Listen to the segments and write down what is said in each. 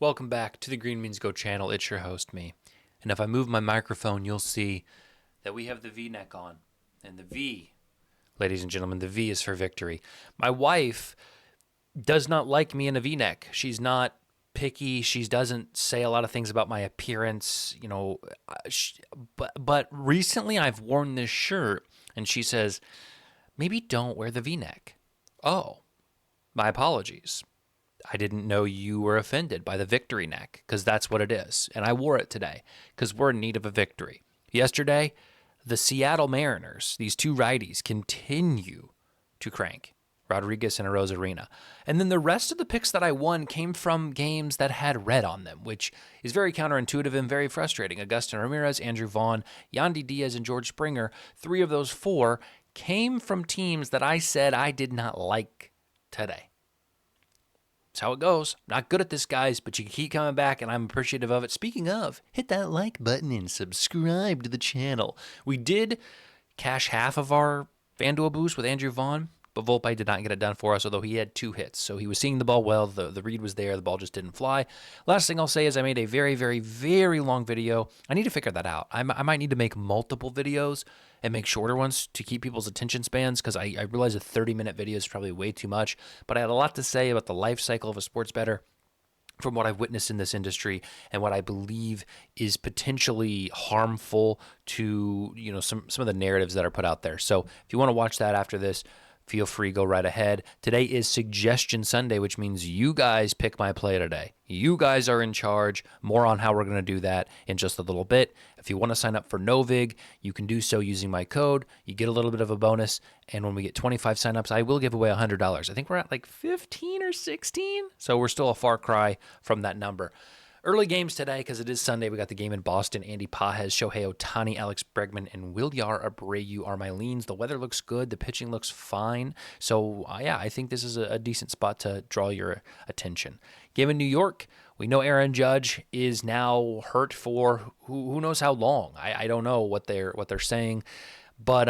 Welcome back to the Green Means Go channel. It's your host, me. And if I move my microphone, you'll see that we have the V-neck on. And the V, ladies and gentlemen, the V is for victory. My wife does not like me in a V-neck. She's not picky. She doesn't say a lot of things about my appearance, but recently I've worn this shirt and she says, maybe don't wear the V-neck. Oh, my apologies. I didn't know you were offended by the victory neck, because that's what it is. And I wore it today because we're in need of a victory. Yesterday, the Seattle Mariners, these two righties, continue to crank. Rodriguez and Arozarena. And then the rest of the picks that I won came from games that had red on them, which is very counterintuitive and very frustrating. Agustin Ramirez, Andrew Vaughn, Yandy Diaz, and George Springer, 3 of those 4 came from teams that I said I did not like today. That's how it goes. Not good at this, guys, but you can keep coming back, and I'm appreciative of it. Speaking of, hit that like button and subscribe to the channel. We did cash half of our FanDuel boost with Andrew Vaughn, but Volpe did not get it done for us, although he had 2 hits. So he was seeing the ball well. The read was there. The ball just didn't fly. Last thing I'll say is I made a very, very, very long video. I need to figure that out. I might need to make multiple videos and make shorter ones to keep people's attention spans, because I realize a 30-minute video is probably way too much. But I had a lot to say about the life cycle of a sports bettor from what I've witnessed in this industry and what I believe is potentially harmful to some of the narratives that are put out there. So if you want to watch that after this, feel free, go right ahead. Today is Suggestion Sunday, which means you guys pick my play today. You guys are in charge. More on how we're going to do that in just a little bit. If you want to sign up for Novig, you can do so using my code. You get a little bit of a bonus, and when we get 25 signups, I will give away $100. I think we're at like 15 or 16, so we're still a far cry from that number. Early games today, because it is Sunday. We got the game in Boston. Andy Pages, Shohei Ohtani, Alex Bregman, and Wilyer Abreu are my leans. The weather looks good. The pitching looks fine. So, I think this is a decent spot to draw your attention. Game in New York. We know Aaron Judge is now hurt for who knows how long. I don't know what they're saying. But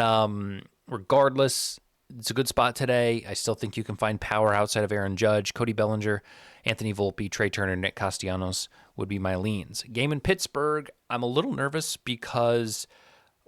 regardless, it's a good spot today. I still think you can find power outside of Aaron Judge. Cody Bellinger, Anthony Volpe, Trey Turner, Nick Castellanos would be my leans. Game in Pittsburgh, I'm a little nervous because,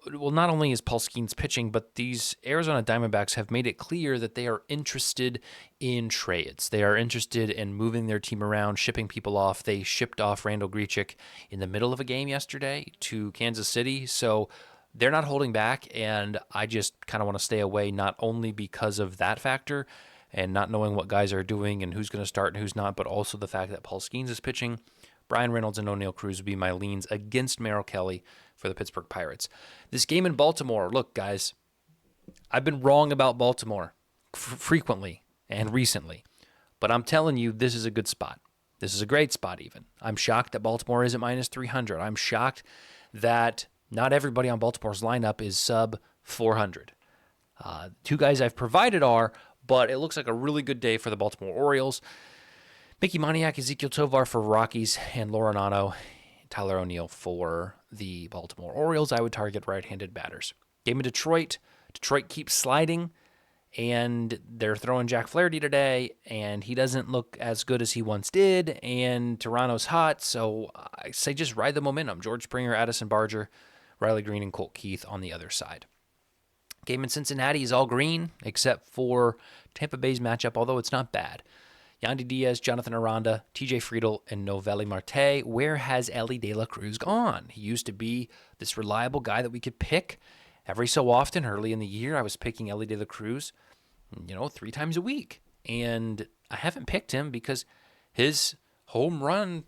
not only is Paul Skeens pitching, but these Arizona Diamondbacks have made it clear that they are interested in trades. They are interested in moving their team around, shipping people off. They shipped off Randall Grichuk in the middle of a game yesterday to Kansas City, so they're not holding back, and I just kind of want to stay away, not only because of that factor and not knowing what guys are doing and who's going to start and who's not, but also the fact that Paul Skeens is pitching. Brian Reynolds and O'Neill Cruz would be my leans against Merrill Kelly for the Pittsburgh Pirates. This game in Baltimore, look, guys, I've been wrong about Baltimore frequently and recently, but I'm telling you, this is a good spot. This is a great spot even. I'm shocked that Baltimore is at minus 300. I'm shocked that not everybody on Baltimore's lineup is sub 400. 2 guys I've provided are, but it looks like a really good day for the Baltimore Orioles. Mickey Moniak, Ezekiel Tovar for Rockies, and Laurinano, Tyler O'Neill for the Baltimore Orioles. I would target right-handed batters. Game in Detroit. Detroit keeps sliding, and they're throwing Jack Flaherty today, and he doesn't look as good as he once did, and Toronto's hot, so I say just ride the momentum. George Springer, Addison Barger, Riley Green, and Colt Keith on the other side. Game in Cincinnati is all green, except for Tampa Bay's matchup, although it's not bad. Yandy Diaz, Jonathan Aranda, TJ Friedl, and Novelli Marte. Where has Ellie De La Cruz gone? He used to be this reliable guy that we could pick every so often. Early in the year, I was picking Ellie De La Cruz, 3 times a week. And I haven't picked him because his home run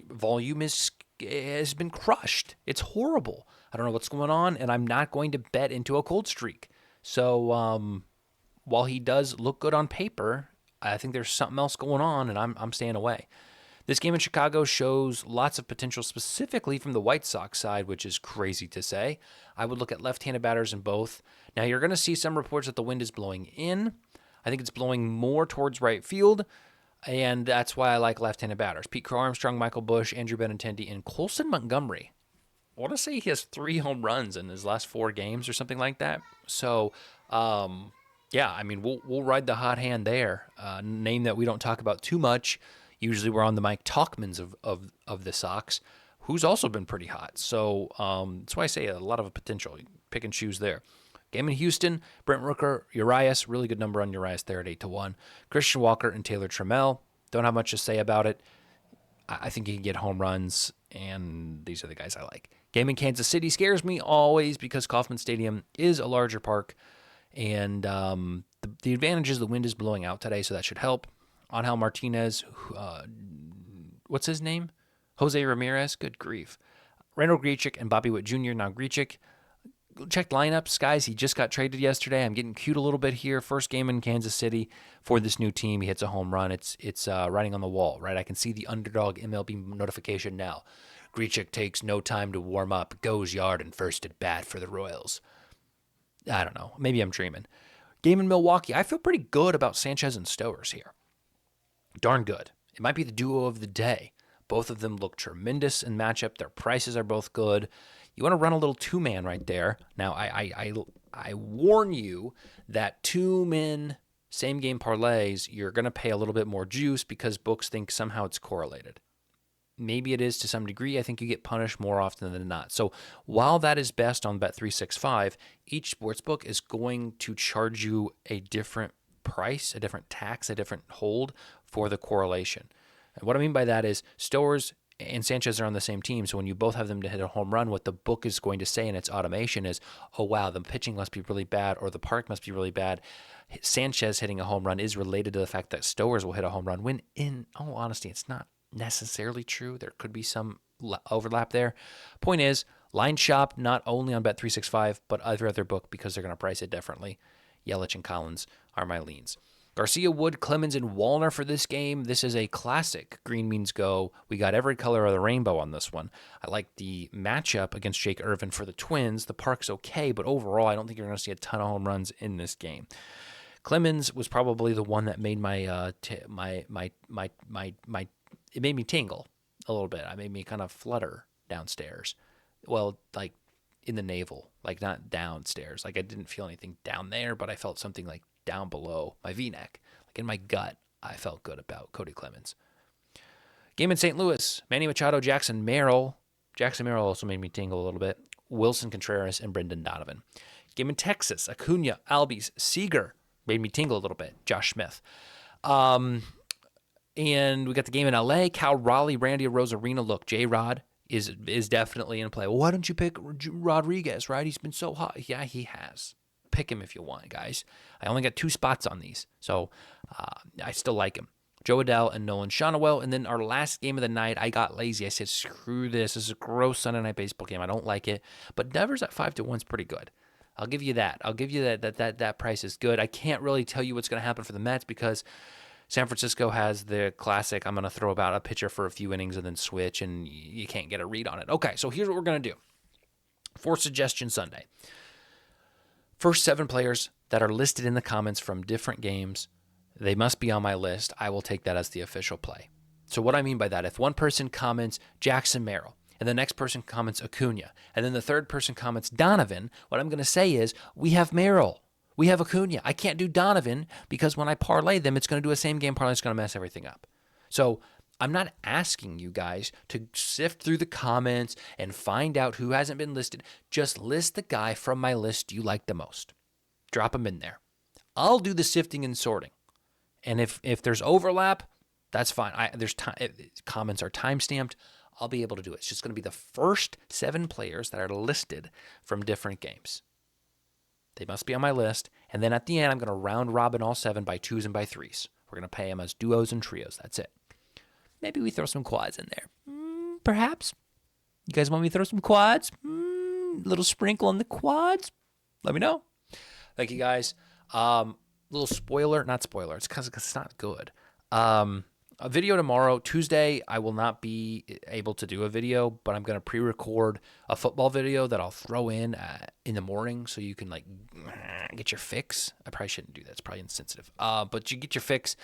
volume has been crushed. It's horrible. I don't know what's going on, and I'm not going to bet into a cold streak. So while he does look good on paper, I think there's something else going on, and I'm staying away. This game in Chicago shows lots of potential, specifically from the White Sox side, which is crazy to say. I would look at left-handed batters in both. Now, you're going to see some reports that the wind is blowing in. I think it's blowing more towards right field, and that's why I like left-handed batters. Pete Crow Armstrong, Michael Busch, Andrew Benintendi, and Colson Montgomery. I want to say he has 3 home runs in his last 4 games or something like that. So, we'll ride the hot hand there. Name that we don't talk about too much. Usually we're on the Mike Talkmans of the Sox, who's also been pretty hot. So that's why I say a lot of potential. You can pick and choose there. Game in Houston, Brent Rooker, Urias, really good number on Urias there at 8-1. Christian Walker and Taylor Trammell, don't have much to say about it. I think he can get home runs, and these are the guys I like. Game in Kansas City scares me always because Kauffman Stadium is a larger park, and the advantage is the wind is blowing out today, so that should help. Angel Martinez, what's his name? Jose Ramirez, good grief. Randall Grichuk and Bobby Witt Jr. Now Grichuk, check lineups, guys. He just got traded yesterday. I'm getting cute a little bit here. First game in Kansas City for this new team. He hits a home run. It's writing on the wall, right? I can see the underdog MLB notification now. Grichuk takes no time to warm up, goes yard and first at bat for the Royals. I don't know. Maybe I'm dreaming. Game in Milwaukee. I feel pretty good about Sanchez and Stowers here. Darn good. It might be the duo of the day. Both of them look tremendous in matchup. Their prices are both good. You want to run a little two-man right there. Now, I warn you that two-man same-game parlays, you're going to pay a little bit more juice because books think somehow it's correlated. Maybe it is to some degree. I think you get punished more often than not. So while that is best on Bet365, each sportsbook is going to charge you a different price, a different tax, a different hold for the correlation. And what I mean by that is Stowers and Sanchez are on the same team, so when you both have them to hit a home run, what the book is going to say in its automation is, oh, wow, the pitching must be really bad or the park must be really bad. Sanchez hitting a home run is related to the fact that Stowers will hit a home run, when in all honesty, it's not necessarily true. There could be some overlap there. Point is, line shop not only on Bet365, but every other book because they're going to price it differently. Yelich and Collins are my leans. Garcia, Wood, Clemens, and Wallner for this game. This is a classic green means go. We got every color of the rainbow on this one. I like the matchup against Jake Irvin for the Twins. The park's okay, but overall, I don't think you're going to see a ton of home runs in this game. Clemens was probably the one that made it made me tingle a little bit. It made me kind of flutter downstairs. Well, like in the navel, like not downstairs. Like I didn't feel anything down there, but I felt something like down below my V-neck. Like in my gut, I felt good about Cody Clemens. Game in St. Louis, Manny Machado, Jackson Merrill. Jackson Merrill also made me tingle a little bit. Wilson Contreras and Brendan Donovan. Game in Texas, Acuna, Albies, Seager. Made me tingle a little bit. Josh Smith. And we got the game in LA, Cal Raleigh, Randy Rosarina. Look, J-Rod is definitely in play. Well, why don't you pick Rodriguez, right? He's been so hot. Yeah, he has. Pick him if you want, guys. I only got 2 spots on these, so I still like him. Joe Adell and Nolan Shonowell. And then our last game of the night, I got lazy. I said, screw this. This is a gross Sunday night baseball game. I don't like it. But Devers at 5-1 is pretty good. I'll give you that. I'll give you that price is good. I can't really tell you what's going to happen for the Mets because San Francisco has the classic, I'm going to throw about a pitcher for a few innings and then switch, and you can't get a read on it. Okay, so here's what we're going to do. For Suggestion Sunday. First 7 players that are listed in the comments from different games, they must be on my list. I will take that as the official play. So what I mean by that, if one person comments Jackson Merrill, and the next person comments Acuna, and then the third person comments Donovan, what I'm going to say is, we have Merrill, we have Acuna. I can't do Donovan because when I parlay them, it's going to do a same game parlay. It's going to mess everything up. So I'm not asking you guys to sift through the comments and find out who hasn't been listed. Just list the guy from my list you like the most. Drop him in there. I'll do the sifting and sorting. And if there's overlap, that's fine. Comments are time-stamped. I'll be able to do it. It's just going to be the first 7 players that are listed from different games. They must be on my list. And then at the end, I'm going to round robin all 7 by 2s and by 3s. We're going to pay them as duos and trios. That's it. Maybe we throw some quads in there. Perhaps. You guys want me to throw some quads? Little sprinkle on the quads? Let me know. Thank you, guys. Little spoiler. Not spoiler. It's because it's not good. A video tomorrow, Tuesday, I will not be able to do a video, but I'm going to pre-record a football video that I'll throw in the morning so you can like get your fix. I probably shouldn't do that. It's probably insensitive. But you get your fix,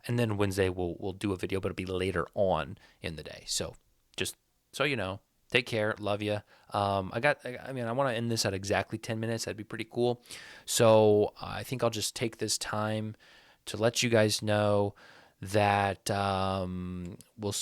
and then Wednesday we'll do a video, but it'll be later on in the day. So just so you know, take care. Love you. I want to end this at exactly 10 minutes. That'd be pretty cool. So I think I'll just take this time to let you guys know that will